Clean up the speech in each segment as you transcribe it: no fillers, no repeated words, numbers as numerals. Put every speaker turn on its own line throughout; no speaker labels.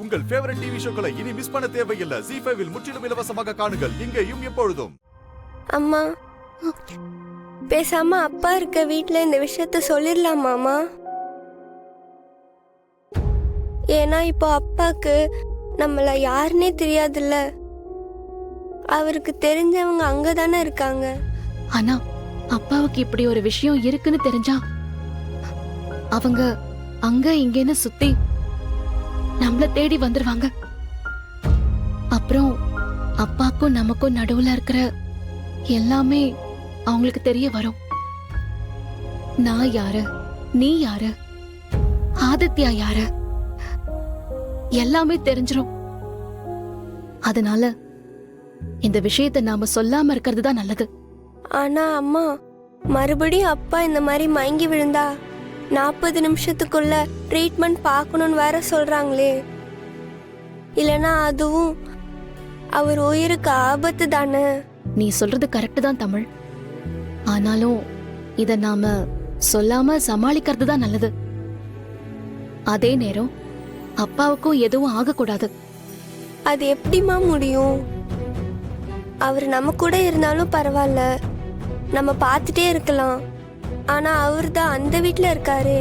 உங்கள் favourite TV ஷோக்களை இனி miss பண்ண தேவையில்லை. ZEE5 இல் முற்றிலும் இலவசமாக காணுங்கள். இங்கேயும் எப்பொழுதும்.
அம்மா, பேசாம அப்பா இருக்க வீட்ல இந்த விஷயத்த சொல்லிடலாமாமா? ஏன்னா இப்போ அப்பாக்கு நம்மள யாருன்னே தெரியாதுல்ல. அவருக்கு தெரிஞ்சவங்க அங்கதானே இருக்காங்க.
ஆனா அப்பாவுக்கு இப்படி ஒரு விஷயம் இருக்குன்னு தெரிஞ்சா அவங்க அங்க இங்கன்னு சுத்தி நம்மள தேடி வந்துருவாங்க. அப்புறம் அப்பாக்கும் நமக்கும் நடுவுல இருக்கிற எல்லாமே அவங்களுக்கு தெரிய வரும். நான் யாரு, நீ யாரு, ஆதித்யா யாரு, எல்லாமே தெரிஞ்சிரும். அதனால இந்த விஷயத்தை நாம சொல்லாம இருக்கிறது தான் நல்லது.
ஆனா அம்மா, மறுபடியும் அப்பா இந்த மாதிரி மயங்கி விழுந்தா 40 நிமிஷத்துக்குள்ள ட்ரீட்மெண்ட் பார்க்கணும்னு வேற சொல்றாங்களே. இல்லனா அதுவும் அவர் உயிருக்கு ஆபத்து தானே.
நீ சொல்றது கரெக்ட் தான் தமிழ். ஆனாலும் இத நாம சொல்லாம சமாளிக்கிறது தான் நல்லது. அதே நேரம் அப்பாவுக்கும் எதுவும் ஆகக்கூடாது.
அது எப்படிமா முடியும்? அவர் நம்ம கூட இருந்தாலும் பரவாயில்ல, நம்ம பார்த்துட்டே இருக்கலாம். ஆனா அவர் தான் அந்த வீட்ல இருக்காரு.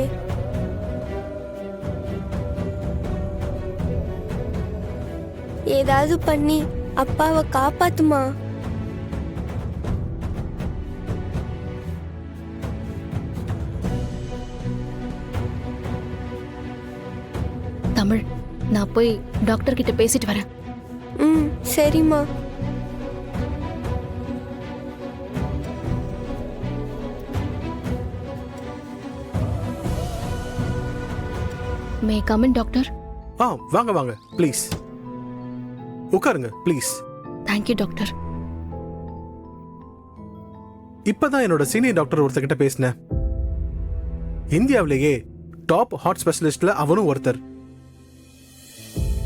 ஏதாவது பண்ணி அப்பாவை காப்பாத்துமா.
தமிழ், நான் போய் டாக்டர் கிட்ட பேசிட்டு வரேன்.
சரிம்மா.
May come in doctor?
வாங்க வாங்க ப்ளீஸ் உட்காருங்க ப்ளீஸ்.
Thank you doctor.
இப்பதான் என்னோட சீனியர் டாக்டர் ஒருத்தர்கிட்ட பேசினேன். இந்தியாவிலேயே டாப் ஹார்ட் ஸ்பெஷலிஸ்ட்ல அவனும் ஒருத்தர்.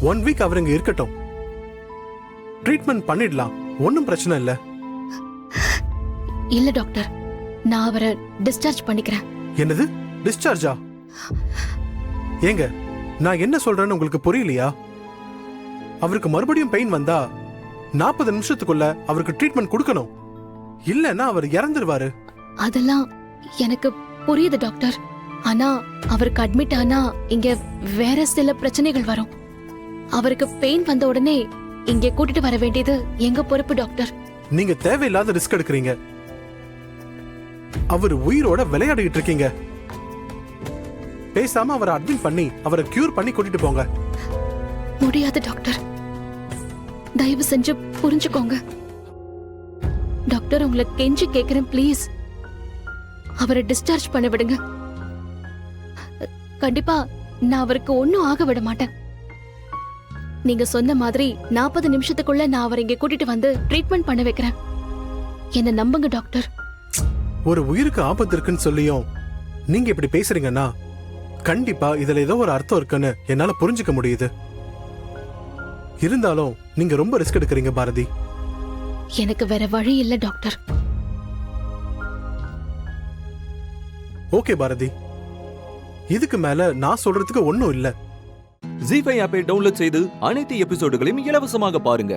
1 வீக் அவர் இங்க இருக்கட்டும், ட்ரீட்மெண்ட் பண்ணிடலாம், ஒன்னும் பிரச்சனை இல்ல.
இல்ல டாக்டர், நான் அவரை டிஸ்சார்ஜ் பண்ணிக்கிறேன்.
என்னது டிஸ்சார்ஜா? ஏங்க, நான் என்ன சொல்றேன்னு உங்களுக்கு புரியலையா? அவருக்கு மறுபடியும் பெயின் வந்தா 40 நிமிஷத்துக்குள்ள அவருக்கு ட்ரீட்மெண்ட் கொடுக்கணும். இல்லன்னா அவர் இறந்துருவாரு.
அதெல்லாம் எனக்கு புரியுது டாக்டர். ஆனா அவருக்கு அட்மிட் ஆனா இங்க வேற சில பிரச்சனைகள் வரும். அவருக்கு பெயின் வந்த உடனே இங்க கூட்டிட்டு வர வேண்டியது எங்க பொறுப்பு டாக்டர்.
நீங்க தேவையில்லாத ரிஸ்க் எடுக்கிறீங்க. அவர் உயிரோட விளையாடிட்டு இருக்கீங்க. பேசாம அவரை அட்மிட் பண்ணி அவரை கியூர் பண்ணி கூட்டிட்டு போங்க.
முடியாது டாக்டர், தயவு செஞ்சு புரிஞ்சுக்கோங்க. டாக்டர், உங்களை கெஞ்சி கேக்குறேன் ப்ளீஸ், அவரை டிஸ்சார்ஜ் பண்ண விடுங்க. கண்டிப்பா நான் அவருக்கு ஒன்னும் ஆக விட மாட்டேன். நீங்க சொன்ன மாதிரி 40 நிமிஷத்துக்குள்ள நான் அவரை இங்க கூட்டிட்டு வந்து ட்ரீட்மெண்ட் பண்ண வைக்கிறேன். என்ன நம்புங்க டாக்டர்.
ஒரு உயிருக்கு ஆபத்து இருக்குன்னு சொல்லியும் நீங்க இப்படி பேசுறீங்கன்னா கண்டிப்பா இதுல ஏதோ ஒரு அர்த்தம் இருக்குன்னு என்னால புரிஞ்சுக்க முடியுது. இருந்தாலும் நீங்க ரொம்ப ரிஸ்க் எடுக்கிறீங்க பாரதி.
எனக்கு வேற வழி இல்ல டாக்டர்.
ஓகே பாரதி, இதுக்கு மேல நான் சொல்றதுக்கு ஒண்ணும் இல்ல.
ZEE5 ஆப்பை டவுன்லோட் செய்து அனைத்து எபிசோடுகளையும் இலவசமாக பாருங்க.